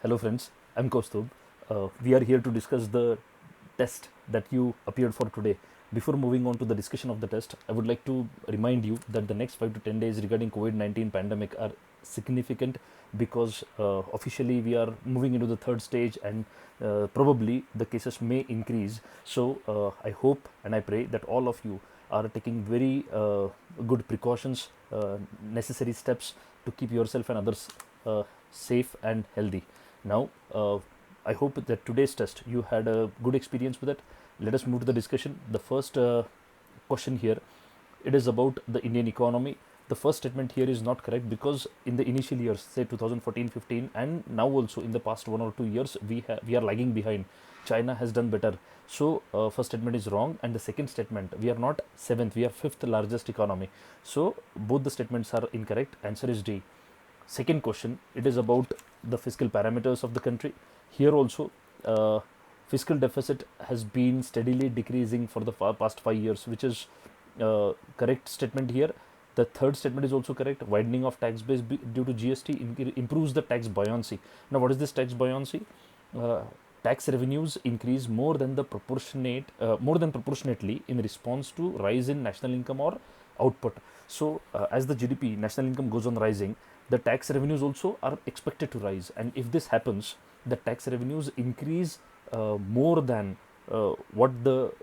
Hello friends, I'm Kaustubh. We are here to discuss the test that you appeared for today. Before moving on to the discussion of the test, I would like to remind you that the next 5 to 10 days regarding COVID-19 pandemic are significant because officially we are moving into the third stage and probably the cases may increase. So I hope and I pray that all of you are taking very good precautions, necessary steps to keep yourself and others safe and healthy. Now, I hope that today's test you had a good experience with it. Let us move to the discussion. The first question here, it is about the Indian economy. The first statement here is not correct because in the initial years, say 2014-15, and now also in the past 1 or 2 years, we are lagging behind. China has done better. So first statement is wrong, and the second statement, we are not seventh, we are fifth largest economy. So both the statements are incorrect. Answer is D. Second question, it is about the fiscal parameters of the country. Here also, fiscal deficit has been steadily decreasing for the past 5 years, which is correct statement here. The third statement is also correct. Widening of tax base due to GST improves the tax buoyancy. Now, what is this tax buoyancy? Uh, Tax revenues increase more than proportionately in response to rise in national income or output. So, as the GDP, national income goes on rising, the tax revenues also are expected to rise. And if this happens, the tax revenues increase more than what the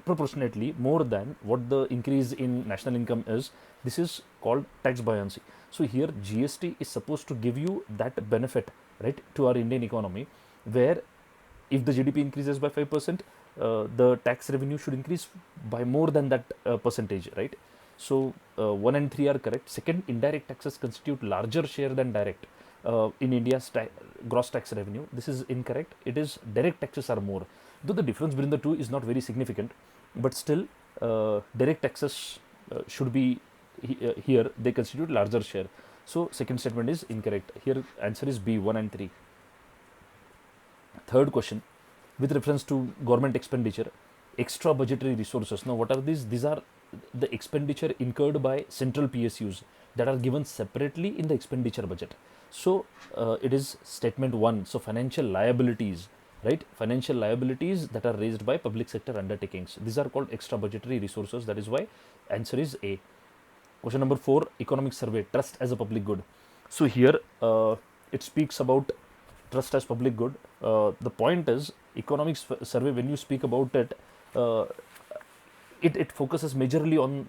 proportionately more than what the increase in national income is. This is called tax buoyancy. So here GST is supposed to give you that benefit, right, to our Indian economy, where if the GDP increases by 5%, the tax revenue should increase by more than that percentage, right? So 1 and 3 are correct. Second, indirect taxes constitute larger share than direct in India's gross tax revenue. This is incorrect. It is direct taxes are more. Though the difference between the two is not very significant, but still direct taxes should be here. They constitute larger share. So second statement is incorrect. Here answer is B, 1 and 3. Third question, with reference to government expenditure, extra budgetary resources. Now, what are these? These are the expenditure incurred by central PSUs that are given separately in the expenditure budget. So, it is statement one. So, financial liabilities, right? Financial liabilities that are raised by public sector undertakings. These are called extra budgetary resources. That is why answer is A. Question number 4, economic survey, trust as a public good. So here it speaks about trust as public good. The point is, economics survey, when you speak about it, uh, it focuses majorly on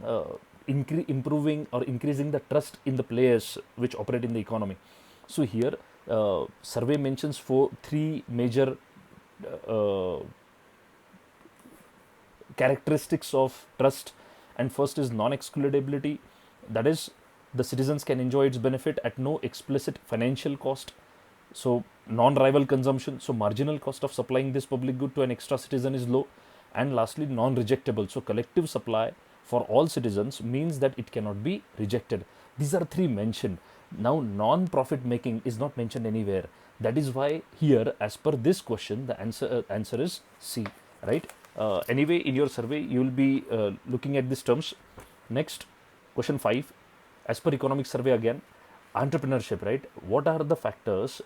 improving or increasing the trust in the players which operate in the economy. So here, survey mentions three major uh, characteristics of trust, and first is non-excludability. That is, the citizens can enjoy its benefit at no explicit financial cost. So non-rival consumption, so marginal cost of supplying this public good to an extra citizen is low. And lastly, non-rejectable, so collective supply for all citizens means that it cannot be rejected. These are three mentioned. Now non-profit making is not mentioned anywhere. That is why here, as per this question, the answer is C, right? Anyway, in your survey you will be looking at these terms. Next, question 5, as per economic survey again, entrepreneurship, right? What are the factors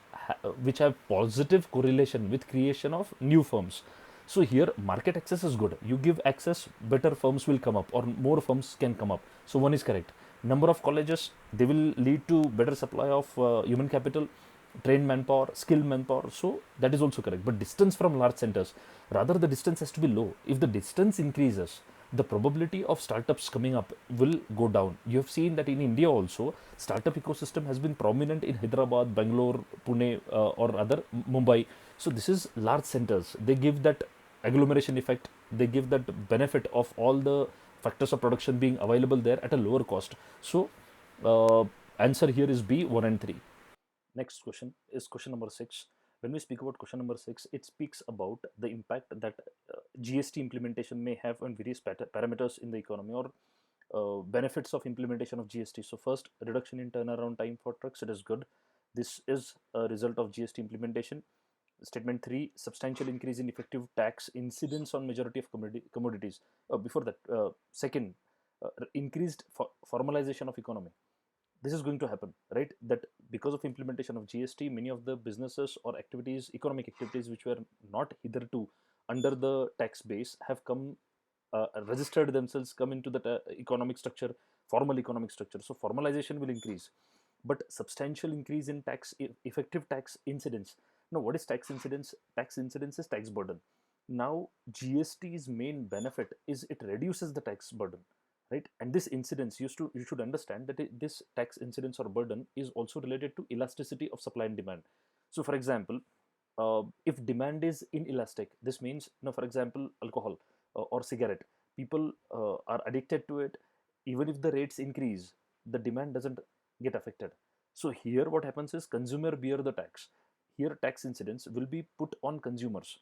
which have positive correlation with creation of new firms? So here market access is good. You give access, better firms will come up or more firms can come up. So one is correct. Number of colleges, they will lead to better supply of human capital, trained manpower, skilled manpower. So that is also correct. But distance from large centers, rather the distance has to be low. If the distance increases, the probability of startups coming up will go down. You have seen that in India also, startup ecosystem has been prominent in Hyderabad, Bangalore, Pune, or other Mumbai. So this is large centers. They give that agglomeration effect. They give that benefit of all the factors of production being available there at a lower cost. So answer here is B, 1 and 3. Next question is question number 6. When we speak about question number 6, it speaks about the impact that GST implementation may have on various parameters in the economy, or benefits of implementation of GST. So first, reduction in turnaround time for trucks, it is good. This is a result of GST implementation. Statement 3, substantial increase in effective tax incidence on majority of commodities. Before that, second, increased formalization of economy. this is going to happen, right? That because of implementation of GST, many of the businesses or activities, economic activities which were not hitherto under the tax base have come, registered themselves, come into the economic structure, formal economic structure. So formalization will increase, but substantial increase in effective tax incidence. Now, what is tax incidence? Tax incidence is tax burden. Now, GST's main benefit is it reduces the tax burden, right? And this incidence, you should understand that this tax incidence or burden is also related to elasticity of supply and demand. So, for example, if demand is inelastic, this means, for example, alcohol or cigarette, people are addicted to it. Even if the rates increase, the demand doesn't get affected. So here what happens is consumer bear the tax. Here tax incidence will be put on consumers.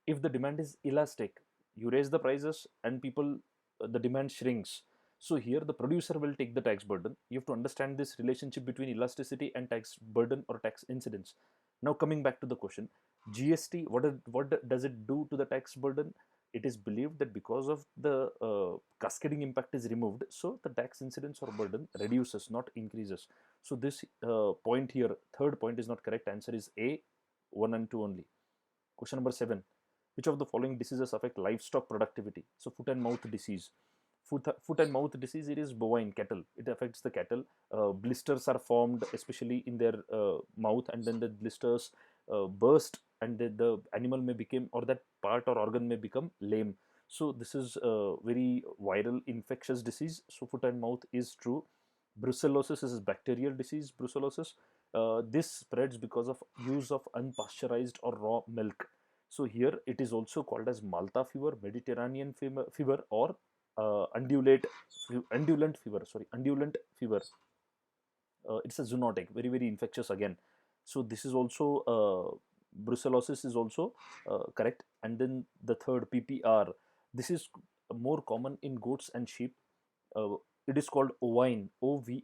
If the demand is elastic, you raise the prices and people, the demand shrinks. So here the producer will take the tax burden. You have to understand this relationship between elasticity and tax burden or tax incidence. Now coming back to the question, GST, what does it do to the tax burden? It is believed that because of the cascading impact is removed, so the tax incidence or burden reduces, not increases. So this point here, third point, is not correct. Answer is A, 1 and 2 only. Question number 7. Which of the following diseases affect livestock productivity? So foot and mouth disease. Foot and mouth disease, it is bovine, cattle. It affects the cattle. Blisters are formed, especially in their mouth, and then the blisters burst, and the animal may become, or that part or organ may become lame. So this is a very viral infectious disease. So foot and mouth is true. Brucellosis is a bacterial disease. Brucellosis, this spreads because of use of unpasteurized or raw milk. So here it is also called as Malta fever, Mediterranean fever, or undulant fever. Sorry, undulant fever. It's a zoonotic, very very infectious again. So this is also brucellosis is also correct. And then the third, PPR, this is more common in goats and sheep. It is called ovine, OVINE,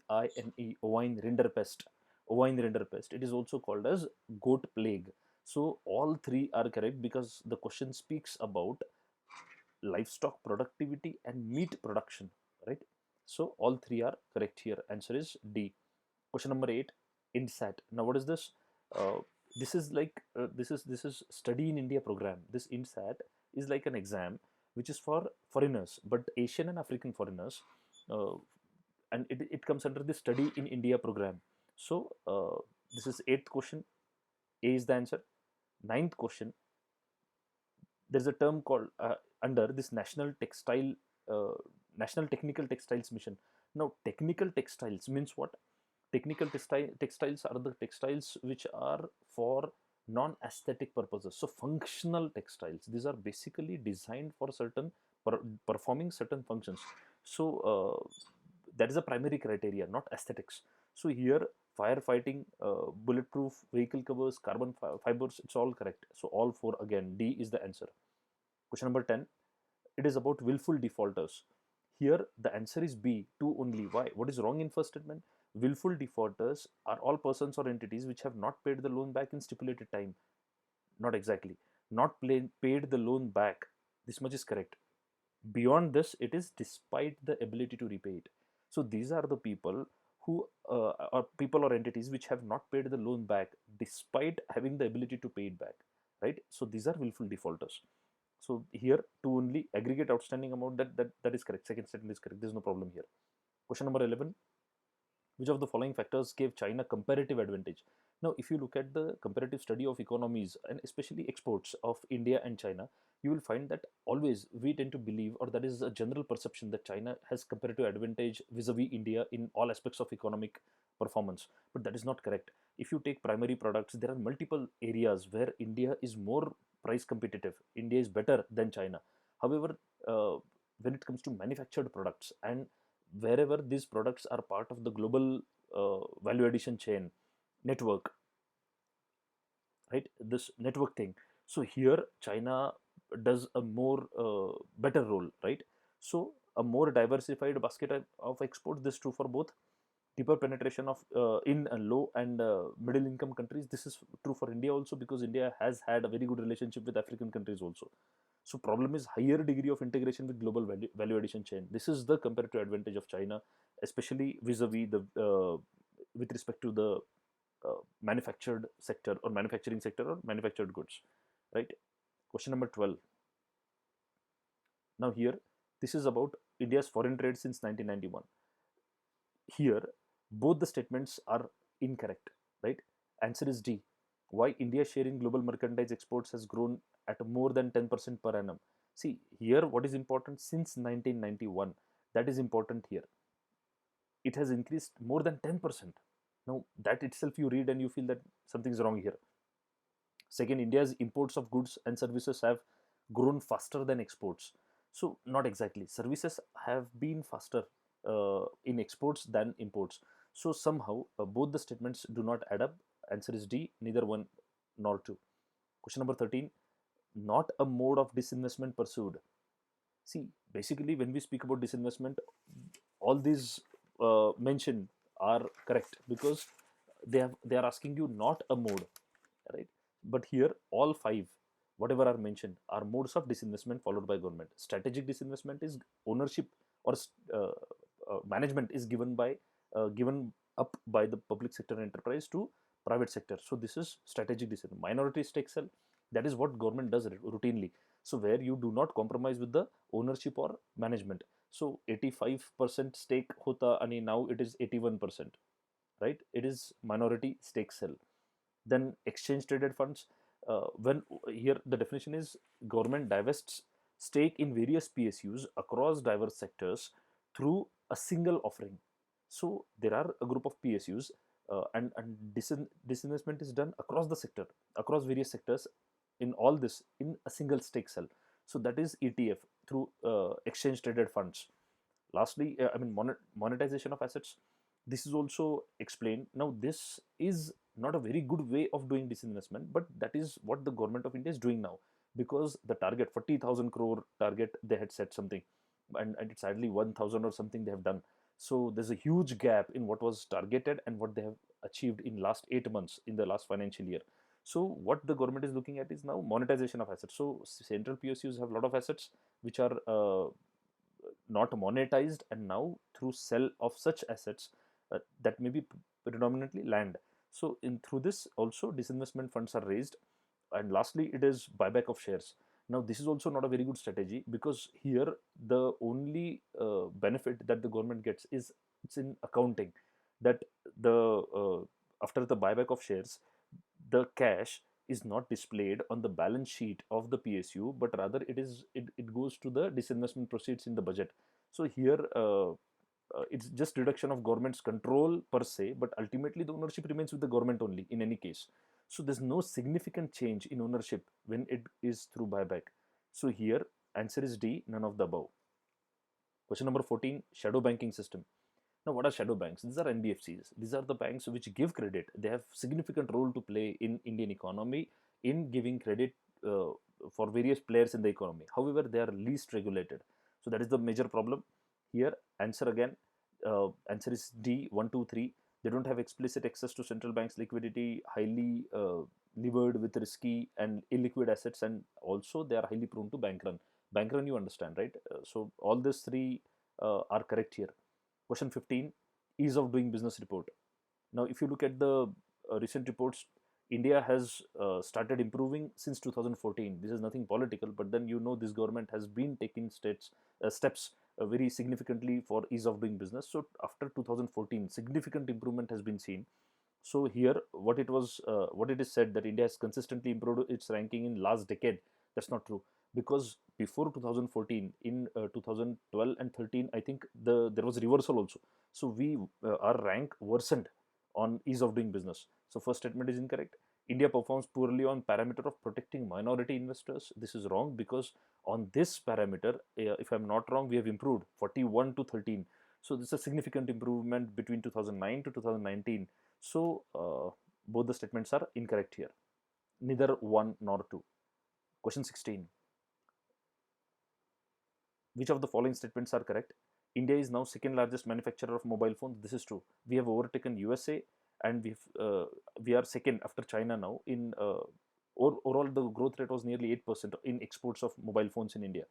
ovine rinderpest. Ovine rinderpest, it is also called as goat plague. So all three are correct because the question speaks about livestock productivity and meat production, right? So all three are correct here. Answer is D. Question number 8, INSAT. Now what is this? This is like this is study in India program. This INSAT is like an exam which is for foreigners, but Asian and African foreigners, uh, and it comes under the study in India program. So this is eighth question. A is the answer. Ninth question, there's a term called under this uh, national technical textiles mission. Now technical textiles means what? Textiles are the textiles which are for non-aesthetic purposes, so functional textiles. These are basically designed for certain performing certain functions. So that is a primary criteria, not aesthetics. So here firefighting, bulletproof vehicle covers, carbon fibers, it's all correct. So all four again, D is the answer. Question number 10, it is about willful defaulters. Here the answer is B, 2 only. Why? What is wrong in first statement? Willful defaulters are all persons or entities which have not paid the loan back in stipulated time. Not exactly. Not paid the loan back. This much is correct. Beyond this, it is despite the ability to repay it. So these are the people who are people or entities which have not paid the loan back despite having the ability to pay it back, right? So these are willful defaulters. So here to only aggregate outstanding amount, that is correct. Second statement is correct. There's no problem here. Question number 11, which of the following factors gave China comparative advantage? Now, if you look at the comparative study of economies and especially exports of India and China, you will find that always we tend to believe, or that is a general perception, that China has comparative advantage vis-a-vis India in all aspects of economic performance. But that is not correct. If you take primary products, there are multiple areas where India is more price competitive. India is better than China. However, when it comes to manufactured products, and wherever these products are part of the global value addition chain network, right, this network thing, so here China does a more better role, right? So a more diversified basket of exports, this is true for both. Deeper penetration of in low and middle income countries, this is true for India also, because India has had a very good relationship with African countries also. So problem is higher degree of integration with global value addition chain. This is the comparative advantage of China, especially vis-a-vis the with respect to the manufactured sector or manufacturing sector or manufactured goods, right? Question number 12. Now here, this is about India's foreign trade since 1991. Here, both the statements are incorrect, right? Answer is D. Why India's share in global merchandise exports has grown at more than 10% per annum. See, here what is important since 1991, that is important here. It has increased more than 10%. Now, that itself you read and you feel that something's wrong here. Second, India's imports of goods and services have grown faster than exports. So, not exactly. Services have been faster in exports than imports. So, somehow both the statements do not add up. Answer is D, neither one nor two. Question number 13. Not a mode of disinvestment pursued. See, basically, when we speak about disinvestment, all these mentioned are correct because they are asking you not a mode, right? But here, all five, whatever are mentioned, are modes of disinvestment followed by government. Strategic disinvestment is ownership or management is given up by the public sector enterprise to private sector. So this is strategic disinvestment. Minority stake sell, that is what government does routinely. So where you do not compromise with the ownership or management. So 85% stake hota and now it is 81%, right? It is minority stake sell. Then exchange traded funds, when here the definition is government divests stake in various PSUs across diverse sectors through a single offering. So there are a group of PSUs, and disinvestment is done across the sector, across various sectors, in all this in a single stake sell. So that is ETF through exchange traded funds. Lastly, monetization of assets. This is also explained. Now, this is not a very good way of doing disinvestment, but that is what the government of India is doing now, because the target 40,000 crore target they had set something, and it's sadly 1,000 or something they have done. So there's a huge gap in what was targeted and what they have achieved in last 8 months in the last financial year. So what the government is looking at is now monetization of assets. So central PSUs have a lot of assets which are not monetized, and now through sell of such assets, that may be predominantly land. So in through this also disinvestment funds are raised. And lastly, it is buyback of shares. Now this is also not a very good strategy, because here the only benefit that the government gets is it's in accounting, that the after the buyback of shares, the cash is not displayed on the balance sheet of the PSU, but rather it goes to the disinvestment proceeds in the budget. So here it's just reduction of government's control per se, but ultimately the ownership remains with the government only in any case. So there's no significant change in ownership when it is through buyback. So here answer is D, none of the above. Question number 14, shadow banking system. Now, what are shadow banks? These are NBFCs. These are the banks which give credit. They have significant role to play in Indian economy in giving credit for various players in the economy. However, they are least regulated. So that is the major problem. Here, answer again. Answer is D, 1, 2, 3. They don't have explicit access to central banks liquidity, highly levered with risky and illiquid assets, and also they are highly prone to bank run. Bank run, you understand, right? So all these three are correct here. Question 15, ease of doing business report. Now, if you look at the recent reports, India has started improving since 2014. This is nothing political, but then this government has been taking steps very significantly for ease of doing business. So after 2014, significant improvement has been seen. So here, what it is said that India has consistently improved its ranking in last decade. That's not true, because before 2014, in 2012 and 13, I think there was reversal also. So our rank worsened on ease of doing business. So first statement is incorrect. India performs poorly on parameter of protecting minority investors. This is wrong, because on this parameter, if I'm not wrong, we have improved 41 to 13. So this is a significant improvement between 2009 to 2019. So both the statements are incorrect here. Neither one nor two. Question 16. Which of the following statements are correct? India is now second largest manufacturer of mobile phones. This is true. We have overtaken USA, and we are second after China now in overall the growth rate was nearly 8% in exports of mobile phones in India.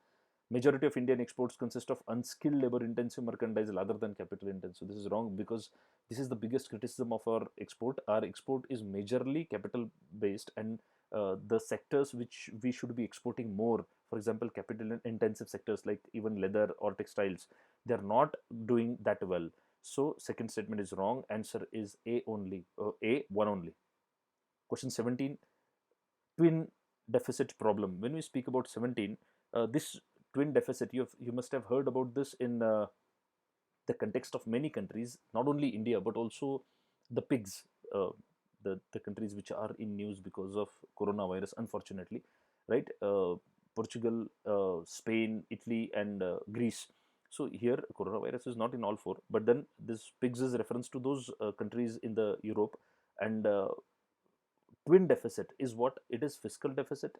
Majority of Indian exports consist of unskilled labor intensive merchandise rather than capital intensive. This is wrong, because this is the biggest criticism of our export. Our export is majorly capital based, and the sectors which we should be exporting more, for example, capital intensive sectors like even leather or textiles, they are not doing that well. So second statement is wrong. Answer is A only. A, one only. Question 17, twin deficit problem. When we speak about 17, this twin deficit, you must have heard about this in the context of many countries, not only India but also the pigs, the countries which are in news because of coronavirus, unfortunately, right? Portugal, Spain, Italy, and Greece. So here coronavirus is not in all four, but then this pigs is reference to those countries in the Europe. And twin deficit is what it is: fiscal deficit,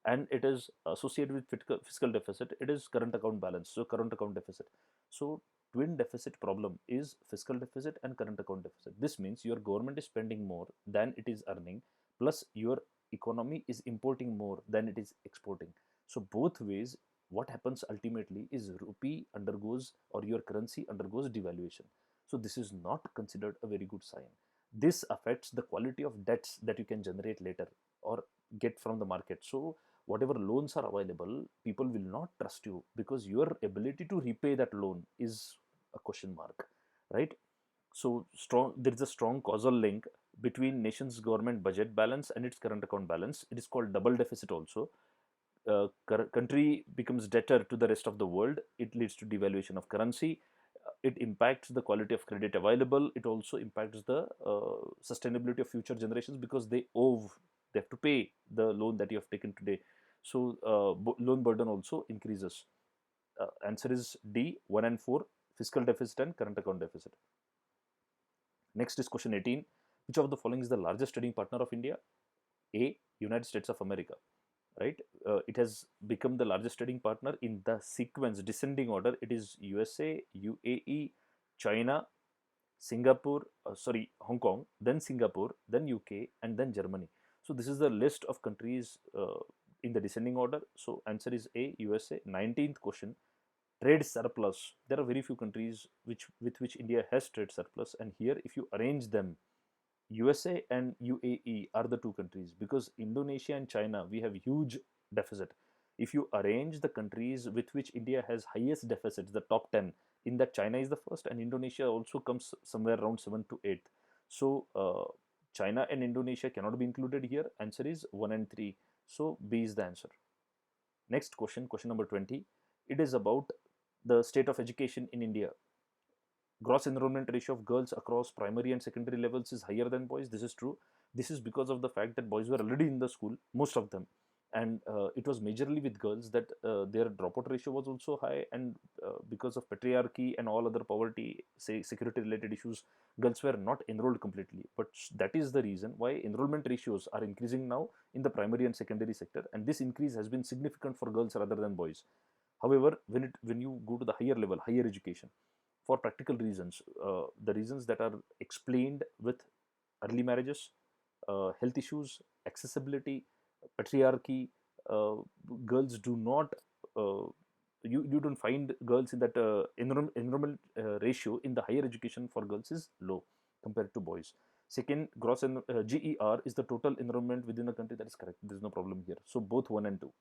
and it is associated with fiscal deficit, it is current account balance, so current account deficit. So twin deficit problem is fiscal deficit and current account deficit. This means your government is spending more than it is earning, plus your economy is importing more than it is exporting. So both ways, what happens ultimately is rupee undergoes, or your currency undergoes, devaluation. So this is not considered a very good sign. This affects the quality of debts that you can generate later or get from the market. So whatever loans are available, people will not trust you, because your ability to repay that loan is a question mark, right? So there is a strong causal link between nation's government budget balance and its current account balance. It is called double deficit also. Country becomes debtor to the rest of the world, it leads to devaluation of currency. It impacts the quality of credit available. It also impacts the sustainability of future generations, because they have to pay the loan that you have taken today. So loan burden also increases. Answer is D, 1 and 4, fiscal deficit and current account deficit. Next is question 18. Which of the following is the largest trading partner of India? A, United States of America, right? It has become the largest trading partner in the sequence, descending order. It is USA, UAE, China, Singapore, Hong Kong, then Singapore, then UK, and then Germany. So this is the list of countries in the descending order. So answer is A, USA. 19th question, trade surplus. There are very few countries with which India has trade surplus, and here if you arrange them, USA and UAE are the two countries, because Indonesia and China, we have huge deficit. If you arrange the countries with which India has highest deficits, the top 10, in that China is the first, and Indonesia also comes somewhere around 7 to 8th. So China and Indonesia cannot be included here. Answer is 1 and 3. So B is the answer. Next question, question number 20. It is about the state of education in India. Gross enrollment ratio of girls across primary and secondary levels is higher than boys. This is true. This is because of the fact that boys were already in the school, most of them, and it was majorly with girls that their dropout ratio was also high. And because of patriarchy and all other poverty, say security related issues, girls were not enrolled completely. But that is the reason why enrollment ratios are increasing now in the primary and secondary sector, and this increase has been significant for girls rather than boys. However, when you go to the higher level, higher education, for practical reasons, the reasons that are explained with early marriages, health issues, accessibility, patriarchy, uh, girls do not, you don't find girls in that enrollment ratio in the higher education for girls is low compared to boys. Second, GER is the total enrollment within the country. That is correct. There is no problem here. So both 1 and 2,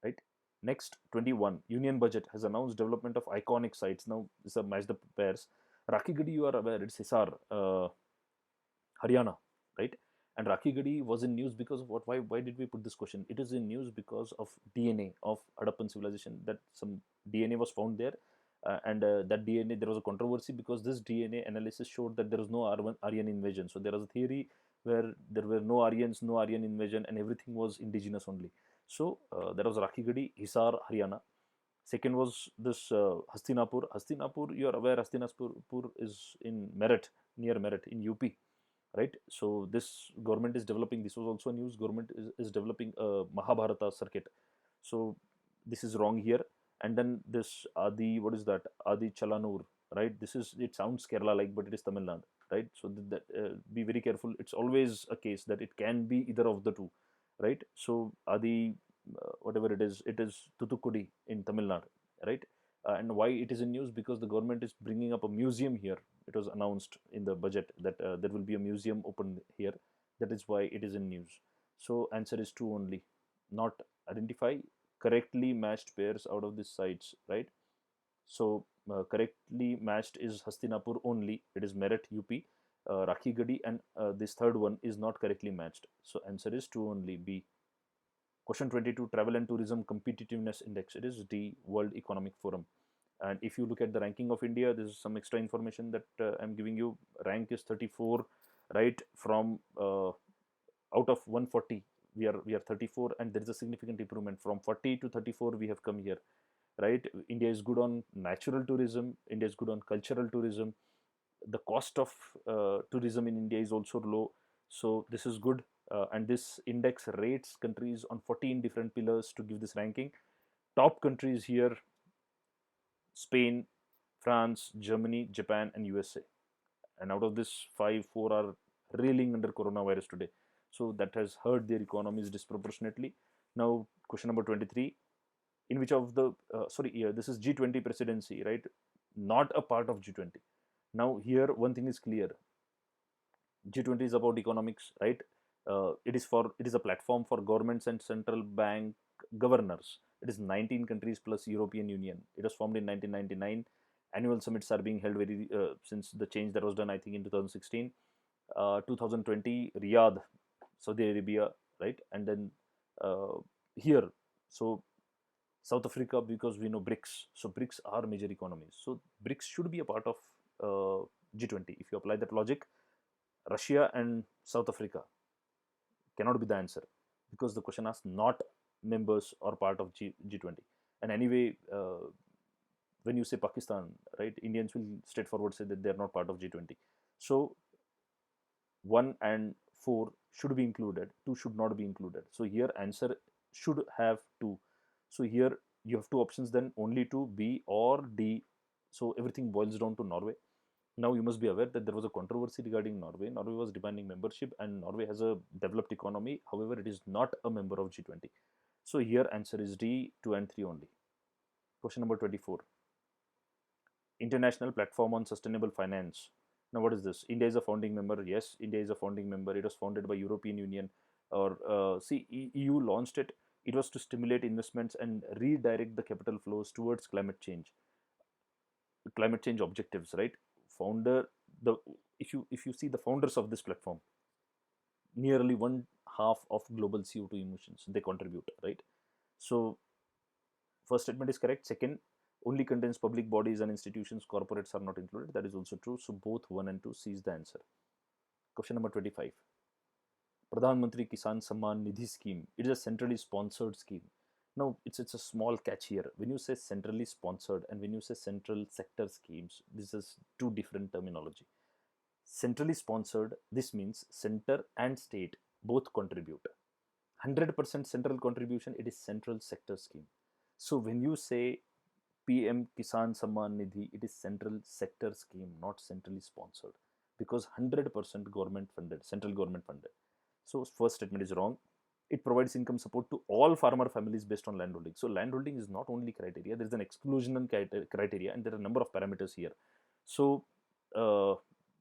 right? Next, 21. Union Budget has announced development of iconic sites. Now, this is a match the pairs. Rakhi Gadi, you are aware, it's Hisar, Haryana, right? And Rakhi Gadi was in news because of what? Why did we put this question? It is in news because of DNA of Harappan civilization, that some DNA was found there. And that DNA, there was a controversy because this DNA analysis showed that there was no Aryan invasion. So there was a theory where there were no Aryans, no Aryan invasion, and everything was indigenous only. So there was Rakhi Gadi, Hisar, Haryana. Second was this Hastinapur. Hastinapur, you are aware, Hastinapur is in Meerut, near Meerut in UP, right? So this government is developing, this was also a news, government is developing a Mahabharata circuit. So this is wrong here. And then this Adi, what is that? Adi Chalanur, right? This is, it sounds Kerala like, but it is Tamil Nadu. right? So be very careful. It's always a case that it can be either of the two, right? So Adi, whatever it is Tutukudi in Tamil Nadu, right? And why it is in news? Because the government is bringing up a museum here. It was announced in the budget that there will be a museum opened here. That is why it is in news. So answer is two only. Not identify correctly matched pairs out of these sites, right? So correctly matched is Hastinapur only. It is Meerut, UP, Rakhi Gadi, and this third one is not correctly matched. So answer is two only, B. Question 22, Travel and Tourism Competitiveness Index. It is D, World Economic Forum. And if you look at the ranking of India, this is some extra information that I'm giving you. Rank is 34, right? From out of 140, we are 34, and there is a significant improvement from 40 to 34. We have come here, right? India is good on natural tourism. India is good on cultural tourism. The cost of tourism in India is also low. So this is good. And this index rates countries on 14 different pillars to give this ranking. Top countries here: Spain, France, Germany, Japan, and USA. And out of this, four are reeling under coronavirus today. So that has hurt their economies disproportionately. Now, question number 23. In which of the, this is G20 presidency, right? Not a part of G20. Now, here, one thing is clear. G20 is about economics, right? It is a platform for governments and central bank governors. It is 19 countries plus European Union. It was formed in 1999. Annual summits are being held very since the change that was done, I think, in 2016. 2020, Riyadh, Saudi Arabia, right? And then here, so South Africa, because we know BRICS. So BRICS are major economies. So BRICS should be a part of G20. If you apply that logic, Russia and South Africa cannot be the answer, because the question asks not members or part of G20. And anyway, when you say Pakistan, right, Indians will straightforward say that they are not part of G20. So 1 and 4 should be included, 2 should not be included. So here answer should have 2. So here you have two options, then only 2, B or D. So everything boils down to Norway. Now you must be aware that there was a controversy regarding Norway. Norway was demanding membership, and Norway has a developed economy. However, it is not a member of G20. So here answer is D, 2 and 3 only. Question number 24. International Platform on Sustainable Finance. Now what is this? India is a founding member. Yes, India is a founding member. It was founded by European Union, or EU launched it. It was to stimulate investments and redirect the capital flows towards climate change objectives, right? Founder, the if you see the founders of this platform, nearly one half of global CO2 emissions they contribute, right? So first statement is correct. Second, only contains public bodies and institutions, corporates are not included. That is also true. So both 1 and 2, C is the answer. Question number 25. Pradhan Mantri Kisan Samman Nidhi scheme. It is a centrally sponsored scheme. Now, it's a small catch here. When you say centrally sponsored and when you say central sector schemes, this is two different terminology. Centrally sponsored, this means center and state both contribute. 100% central contribution, it is central sector scheme. So when you say PM Kisan Samman Nidhi, it is central sector scheme, not centrally sponsored, because 100% government funded, central government funded. So first statement is wrong. It provides income support to all farmer families based on landholding. So landholding is not only criteria, there is an exclusion criteria, and there are a number of parameters here. So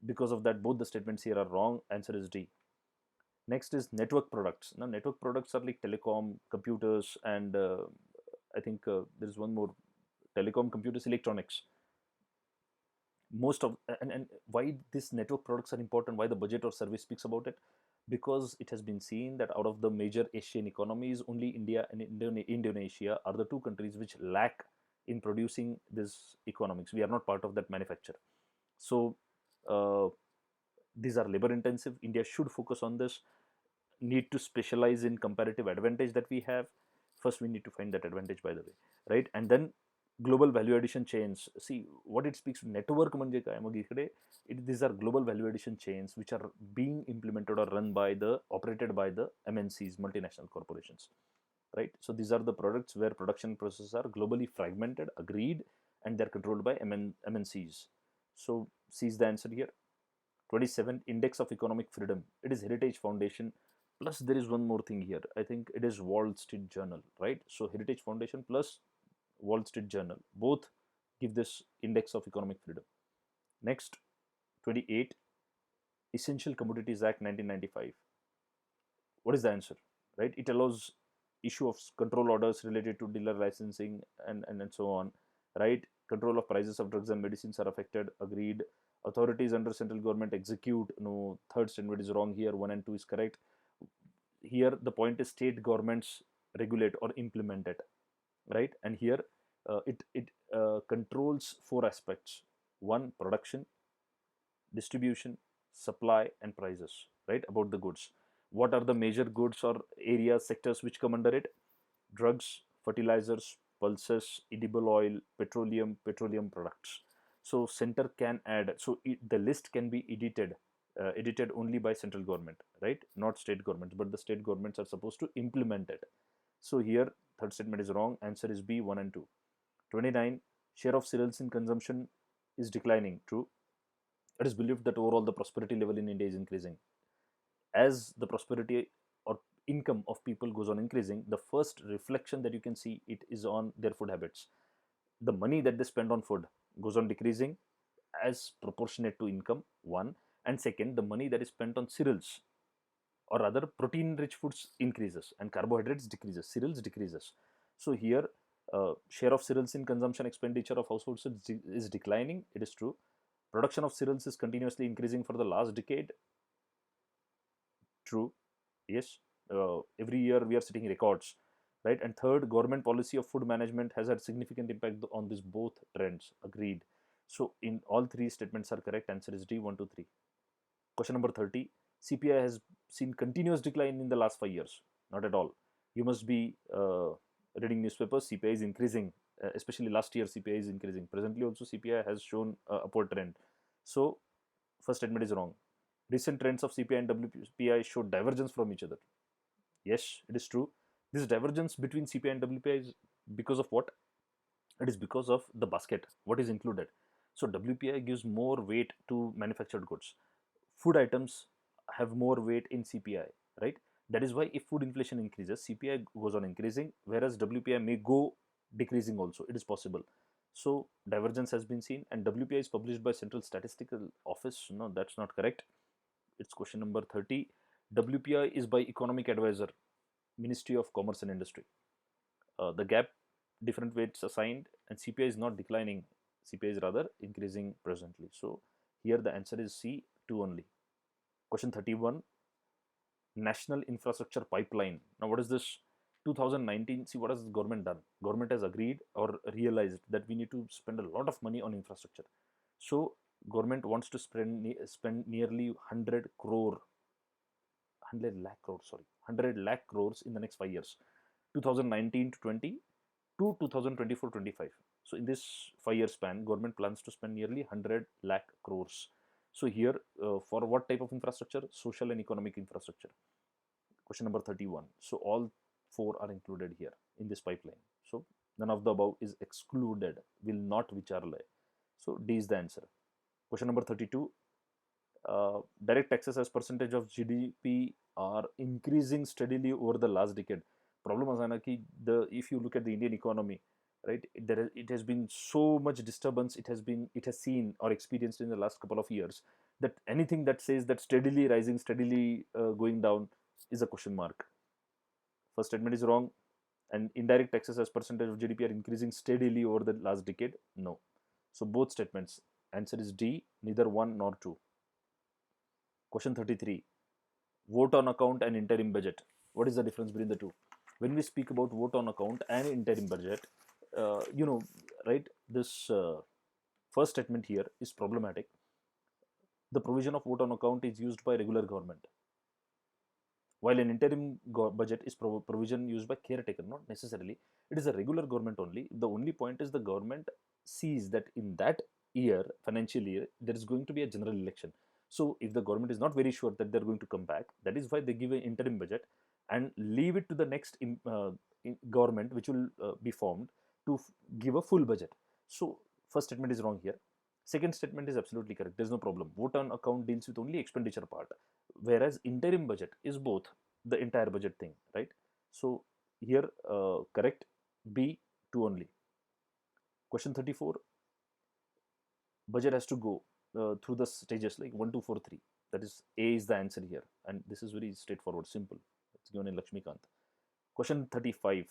because of that, both the statements here are wrong. Answer is D. Next is network products. Now network products are like telecom, computers, and I think there is one more, telecom, computers, electronics. Most of, and why these network products are important, why the budget or survey speaks about it, because it has been seen that out of the major Asian economies, only India and Indonesia are the two countries which lack in producing this economics. We are not part of that manufacture. So these are labor intensive. India should focus on this. Need to specialize in comparative advantage that we have. First we need to find that advantage, by the way, right? And then global value addition chains. See what it speaks to. Network म्हणजे काय मग इकडे these are global value addition chains which are being implemented or run by the operated by the MNCs, multinational corporations, right? So these are the products where production processes are globally fragmented, agreed, and they're controlled by MNCs. So C is the answer here. 27, Index of Economic Freedom. It is Heritage Foundation. Plus, there is one more thing here. I think it is Wall Street Journal, right? So, Heritage Foundation plus Wall Street Journal both give this Index of Economic Freedom. Next, 28, Essential Commodities Act 1995. What is the answer? Right? It allows issue of control orders related to dealer licensing and so on. Right? Control of prices of drugs and medicines are affected. Agreed. Authorities under central government execute. No, third statement is wrong here. 1 and 2 is correct. Here the point is state governments regulate or implement it, right? And here it controls four aspects: one, production, distribution, supply, and prices, right? About the goods. What are the major goods or areas, sectors which come under it? Drugs, fertilizers, pulses, edible oil, petroleum products. So center can add. So the list can be edited only by central government, right? Not state governments, but the state governments are supposed to implement it. So here, third statement is wrong. Answer is B, 1 and 2. 29, share of cereals in consumption is declining. True. It is believed that overall the prosperity level in India is increasing. As the prosperity or income of people goes on increasing, the first reflection that you can see it is on their food habits. The money that they spend on food goes on decreasing as proportionate to income, one. And second, the money that is spent on cereals or rather protein rich foods increases and carbohydrates decreases, cereals decreases. So here share of cereals in consumption expenditure of households is declining. It is true. Production of cereals is continuously increasing for the last decade. True. Yes. Every year we are setting records, right? And third, government policy of food management has had significant impact on these both trends. Agreed. So in all three statements are correct. Answer is D, 1, 2, 3. Question number 30. CPI has seen continuous decline in the last 5 years. Not at all. You must be reading newspapers. CPI is increasing, especially last year CPI is increasing. Presently also CPI has shown upward trend. So first statement is wrong. Recent trends of CPI and WPI show divergence from each other. Yes, it is true. This divergence between CPI and WPI is because of what? It is because of the basket, what is included. So WPI gives more weight to manufactured goods. Food items have more weight in CPI, right? That is why if food inflation increases, CPI goes on increasing, whereas WPI may go decreasing also. It is possible. So divergence has been seen, and WPI is published by Central Statistical Office. No, that's not correct. It's question number 30. WPI is by Economic Advisor, Ministry of Commerce and Industry. The gap, different weights assigned, and CPI is not declining. CPI is rather increasing presently. So here the answer is C, 2 only. Question 31. National Infrastructure Pipeline. Now what is this? 2019, see what has the government done? Government has agreed or realized that we need to spend a lot of money on infrastructure. So government wants to spend nearly 100 crore 100 lakh crores, sorry, 100 lakh crores in the next 5 years, 2019 to 20 to 2024-25. So in this 5-year span, government plans to spend nearly 100 lakh crores. So here, for what type of infrastructure? Social and economic infrastructure. Question number 31. So all four are included here in this pipeline. So none of the above is excluded, will not vicharle. So D is the answer. Question number 32. Direct taxes as percentage of GDP are increasing steadily over the last decade. Problem is that if you look at the Indian economy, right, it has been so much disturbance. It has seen or experienced in the last couple of years, that anything that says that steadily rising, steadily going down is a question mark. First statement is wrong. And indirect taxes as percentage of GDP are increasing steadily over the last decade. No. So both statements. Answer is D, neither 1 nor 2. Question 33. Vote on account and interim budget. What is the difference between the two? When we speak about vote on account and interim budget, you know, right, this first statement here is problematic. The provision of vote on account is used by regular government, while an interim budget is provision used by caretaker, not necessarily. It is a regular government only. The only point is the government sees that in that year, financial year, there is going to be a general election. So if the government is not very sure that they're going to come back, that is why they give an interim budget and leave it to the next government, which will be formed, to give a full budget. So first statement is wrong here. Second statement is absolutely correct. There's no problem. Vote on account deals with only expenditure part, whereas interim budget is both the entire budget thing, right? So here, correct B, 2 only. Question 34, budget has to go through the stages like 1, 2, 4, 3. That is, A is the answer here, and this is very straightforward, simple. It's given in Lakshmikant. Question 35,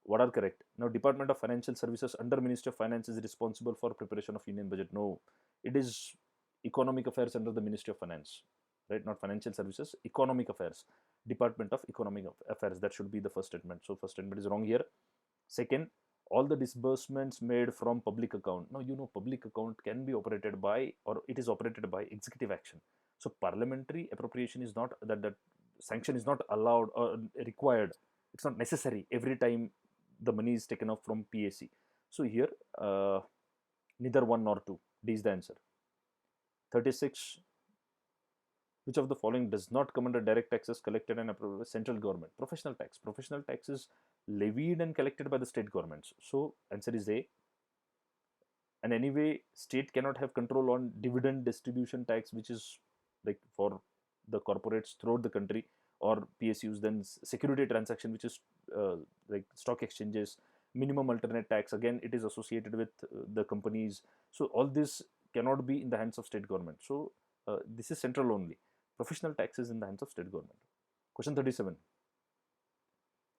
what are correct? Now, Department of Financial Services under Ministry of Finance is responsible for preparation of Union budget. No, it is Economic Affairs under the Ministry of Finance, right? Not Financial Services, Economic Affairs, Department of Economic Affairs. That should be the first statement. So, first statement is wrong here. Second, all the disbursements made from public account. Now, you know, public account can be operated by, or it is operated by executive action. So, parliamentary appropriation is not that sanction is not allowed or required. It's not necessary every time the money is taken off from PAC. So here, neither 1 nor 2. D is the answer. 36. Which of the following does not come under direct taxes collected and approved by central government? Professional tax. Professional tax is levied and collected by the state governments. So answer is A. And anyway, state cannot have control on dividend distribution tax, which is like for the corporates throughout the country, or PSUs. Then security transaction, which is like stock exchanges. Minimum alternate tax, again it is associated with the companies. So all this cannot be in the hands of state government. So this is central only. Professional tax is in the hands of state government. Question 37.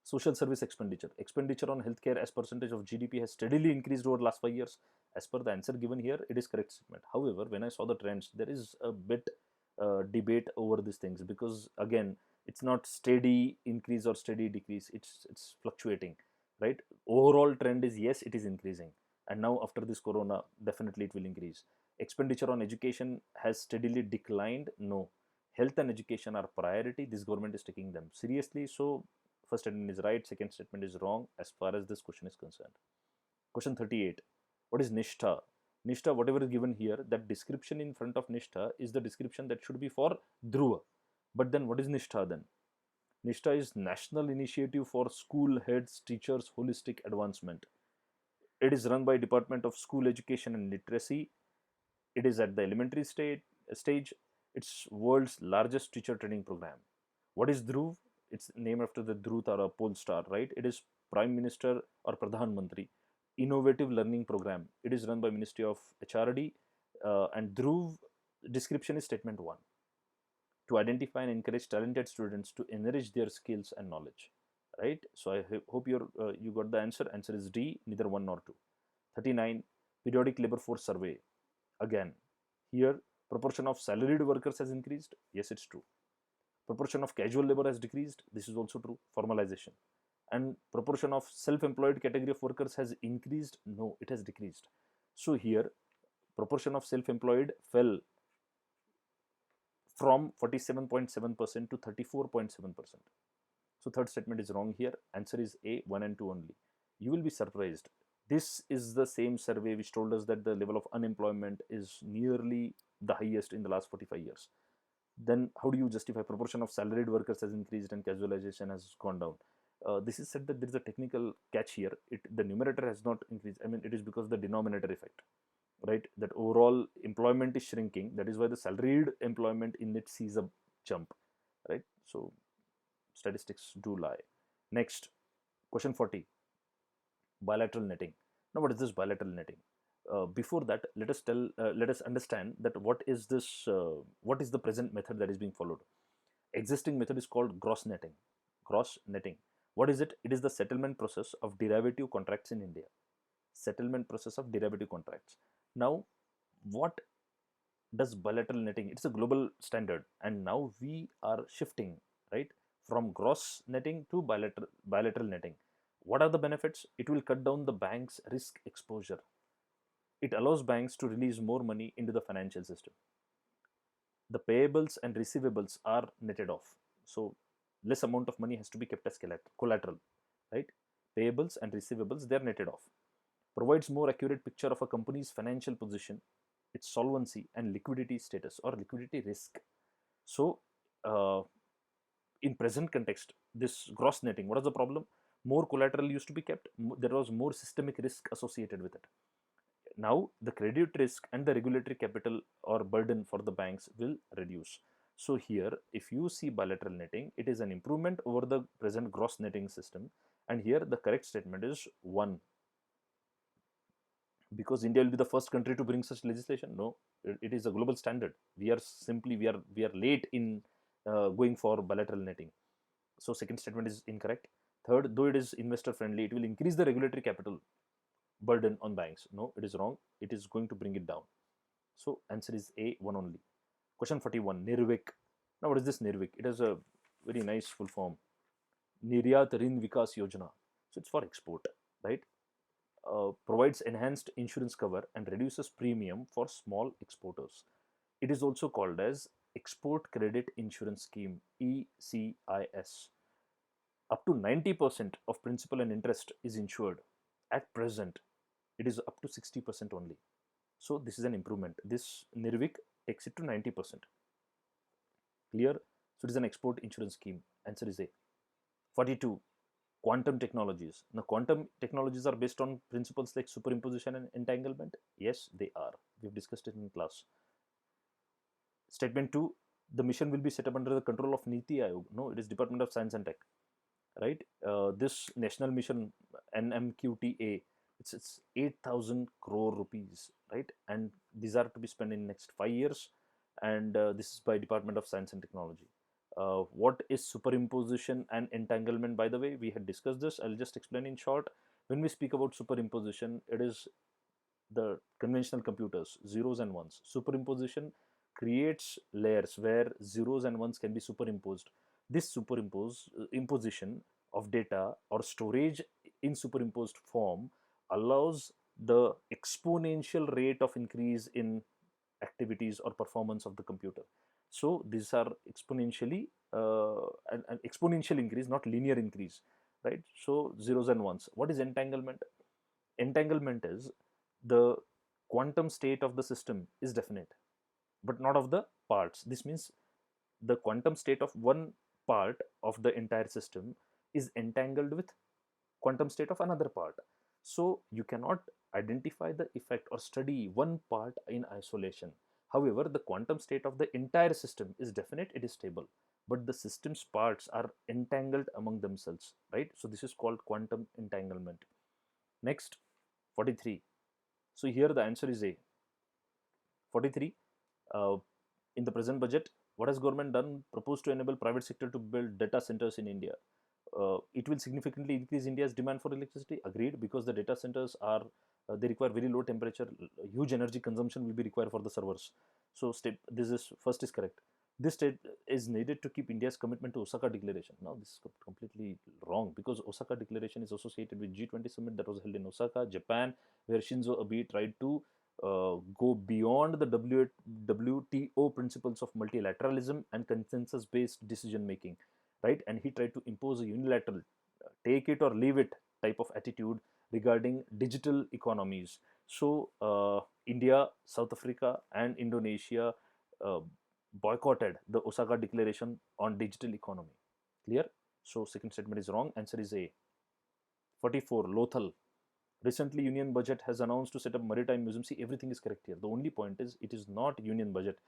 Social service expenditure. Expenditure on healthcare as percentage of GDP has steadily increased over the last 5 years. As per the answer given here, it is correct statement. However, when I saw the trends, there is a bit debate over these things, because again, it's not steady increase or steady decrease. It's fluctuating, right? Overall trend is yes, it is increasing, and now after this corona, definitely it will increase. Expenditure on education has steadily declined. No, health and education are priority. This government is taking them seriously. So first statement is right, second statement is wrong as far as this question is concerned. Question 38. What is Nishtha? Nishtha, whatever is given here, that description in front of Nishtha is the description that should be for Dhruva. But then what is Nishtha then? Nishtha is National Initiative for School Heads Teachers Holistic Advancement. It is run by Department of School Education and Literacy. It is at the elementary stage. It's world's largest teacher training program. What is Dhruv? It's named after the Dhruv Tara pole star, right? It is Prime Minister or Pradhan Mantri. Innovative learning program. It is run by Ministry of HRD. And Dhruv description is statement 1. To identify and encourage talented students to enrich their skills and knowledge, right? So I hope you got the answer. Answer is D, neither 1 nor 2. 39. Periodic labor force survey. Again, here proportion of salaried workers has increased. Yes, it's true. Proportion of casual labor has decreased. This is also true. Formalization. And proportion of self-employed category of workers has increased. No, it has decreased. So here, proportion of self-employed fell from 47.7% to 34.7%. So third statement is wrong here. Answer is A, 1 and 2 only. You will be surprised. This is the same survey which told us that the level of unemployment is nearly the highest in the last 45 years. Then how do you justify proportion of salaried workers has increased and casualization has gone down? This is said that there is a technical catch here. The numerator has not increased. I mean, it is because of the denominator effect, right? That overall employment is shrinking. That is why the salaried employment in it sees a jump, right? So statistics do lie. Next, question 40. Bilateral netting. Now, what is this bilateral netting? Before that, let us understand that what is this? What is the present method that is being followed? Existing method is called gross netting. Gross netting. What is it? It is the settlement process of derivative contracts in India. Settlement process of derivative contracts. Now, what does bilateral netting? It's a global standard, and now we are shifting, right, from gross netting to bilateral netting. What are the benefits? It will cut down the bank's risk exposure. It allows banks to release more money into the financial system. The payables and receivables are netted off. So less amount of money has to be kept as collateral, right? Payables and receivables, they're netted off. Provides more accurate picture of a company's financial position, its solvency and liquidity status or liquidity risk. So in present context, this gross netting, what is the problem? More collateral used to be kept. There was more systemic risk associated with it. Now the credit risk and the regulatory capital or burden for the banks will reduce. So here, if you see bilateral netting, it is an improvement over the present gross netting system. And here the correct statement is 1. Because India will be the first country to bring such legislation? No, it is a global standard. We are late in going for bilateral netting. So second statement is incorrect. Third, though it is investor friendly, it will increase the regulatory capital burden on banks. No, it is wrong. It is going to bring it down. So answer is A, 1 only. Question 41, Nirvik. Now what is this Nirvik? It has a very nice full form. Niryat Rin Vikas Yojana. So it's for export, right? Provides enhanced insurance cover and reduces premium for small exporters. It is also called as Export Credit Insurance Scheme, ECIS. Up to 90% of principal and interest is insured. At present, it is up to 60% only. So this is an improvement. This Nirvik takes it to 90%. Clear? So it is an export insurance scheme. Answer is A. 42. Quantum technologies. Now, quantum technologies are based on principles like superimposition and entanglement. Yes, they are. We've discussed it in class. Statement 2. The mission will be set up under the control of Niti Aayog. No, it is Department of Science and Tech. Right? This national mission, NMQTA, it's 8,000 crore rupees, right? And these are to be spent in next 5 years. And this is by Department of Science and Technology. What is superimposition and entanglement? By the way, we had discussed this. I'll just explain in short. When we speak about superimposition, it is the conventional computers, zeros and ones. Superimposition creates layers where zeros and ones can be superimposed. This imposition of data or storage in superimposed form allows the exponential rate of increase in activities or performance of the computer. So these are exponentially an exponential increase, not linear increase, right? So zeros and ones. What is entanglement? Entanglement is the quantum state of the system is definite, but not of the parts. This means the quantum state of one part of the entire system is entangled with quantum state of another part. So you cannot identify the effect or study one part in isolation. However, the quantum state of the entire system is definite, it is stable, but the system's parts are entangled among themselves, right? So this is called quantum entanglement. Next, 43. So here the answer is A. 43. Uh, in the present budget, what has government done? Proposed to enable private sector to build data centers in India. It will significantly increase India's demand for electricity. Agreed, because the data centers are they require very low temperature, huge energy consumption will be required for the servers. So step this is first is correct. This state is needed to keep India's commitment to Osaka Declaration. Now this is completely wrong, because Osaka Declaration is associated with G20 summit that was held in Osaka, Japan, where Shinzo Abe tried to go beyond the WTO principles of multilateralism and consensus-based decision making, right? And he tried to impose a unilateral, take it or leave it type of attitude regarding digital economies. So India, South Africa, and Indonesia uh, boycotted the Osaka Declaration on digital economy. Clear? So second statement is wrong. Answer is A. 44. Lothal. Recently, Union Budget has announced to set up maritime museum. See, everything is correct here. The only point is it is not Union Budget.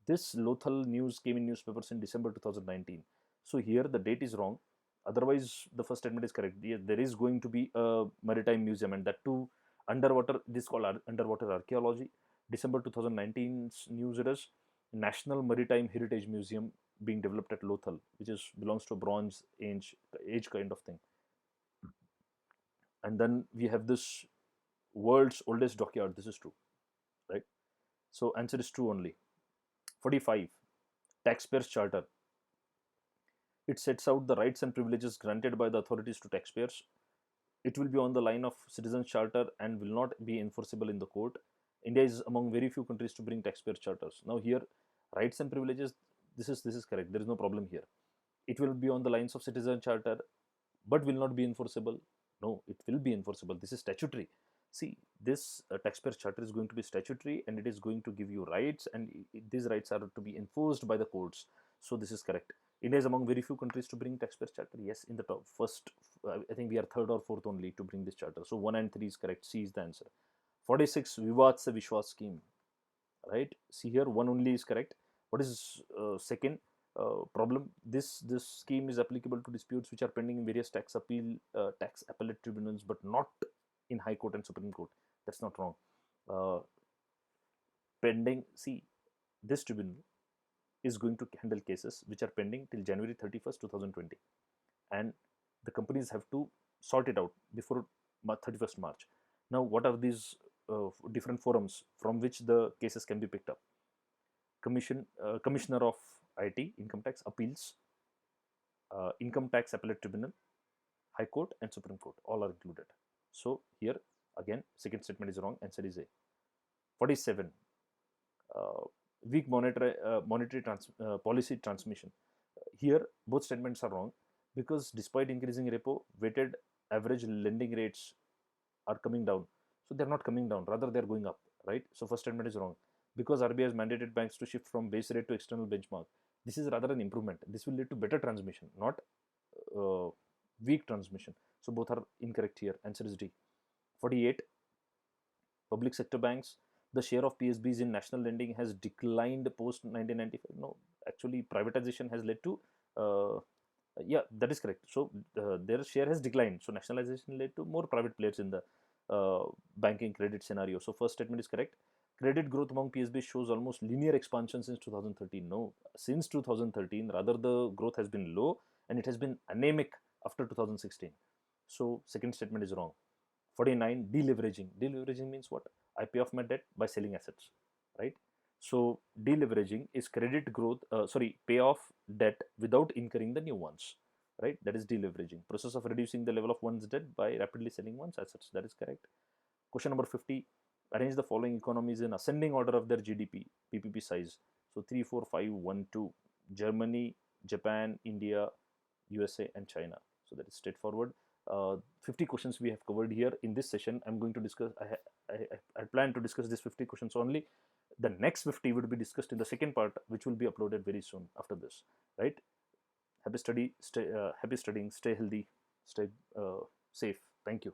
This Lothal news came in newspapers in December 2019. So here the date is wrong. Otherwise, the first statement is correct. There is going to be a maritime museum, and that too underwater. This is called underwater archaeology. December 2019's news it is National Maritime Heritage Museum being developed at Lothal, which is belongs to a Bronze age kind of thing. And then we have this world's oldest dockyard. This is true, right? So answer is true only. 45. Taxpayers Charter. It sets out the rights and privileges granted by the authorities to taxpayers. It will be on the line of Citizens Charter and will not be enforceable in the court. India is among very few countries to bring taxpayer charters. Now here, rights and privileges, this is correct. There is no problem here. It will be on the lines of Citizen Charter, but will not be enforceable. No, it will be enforceable. This is statutory. See, this taxpayer charter is going to be statutory, and it is going to give you rights, and these rights are to be enforced by the courts. So this is correct. India is among very few countries to bring taxpayer charter. Yes, in the first, I think we are third or fourth only to bring this charter. So 1 and 3 is correct. C is the answer. 46, Vivad se Vishwas scheme. Right? See here, one only is correct. What is second problem? This scheme is applicable to disputes which are pending in various tax appellate tribunals, but not in High Court and Supreme Court. That's not wrong. Uh, pending. See, this tribunal is going to handle cases which are pending till January 31st, 2020, and the companies have to sort it out before 31st March. Now, what are these different forums from which the cases can be picked up? Commissioner of IT, Income Tax Appeals, Income Tax Appellate Tribunal, High Court, and Supreme Court. All are included. So here again, second statement is wrong. Answer is A. 47. Weak monetary policy transmission. Here both statements are wrong, because despite increasing repo, weighted average lending rates are coming down. So they're not coming down, rather they're going up, right? So first statement is wrong, because RBI has mandated banks to shift from base rate to external benchmark. This is rather an improvement. This will lead to better transmission, not uh, weak transmission. So both are incorrect here. Answer is D. 48. Public sector banks, the share of PSBs in national lending has declined post 1995. No, actually privatization has led to yeah, that is correct. So their share has declined. So nationalization led to more private players in the banking credit scenario. So first statement is correct. Credit growth among PSB shows almost linear expansion since 2013. No, since 2013, rather the growth has been low and it has been anemic after 2016. So second statement is wrong. 49, deleveraging. Deleveraging means what? I pay off my debt by selling assets, right? So deleveraging is credit growth, pay off debt without incurring the new ones, right? That is deleveraging. Process of reducing the level of one's debt by rapidly selling one's assets. That is correct. Question number 50. Arrange the following economies in ascending order of their GDP, PPP size. So 3, 4, 5, 1, 2. Germany, Japan, India, USA, and China. So that is straightforward. 50 questions we have covered here in this session. I'm going to discuss, I plan to discuss these 50 questions only. The next 50 will be discussed in the second part, which will be uploaded very soon after this, right? Happy studying, stay healthy, stay safe. Thank you.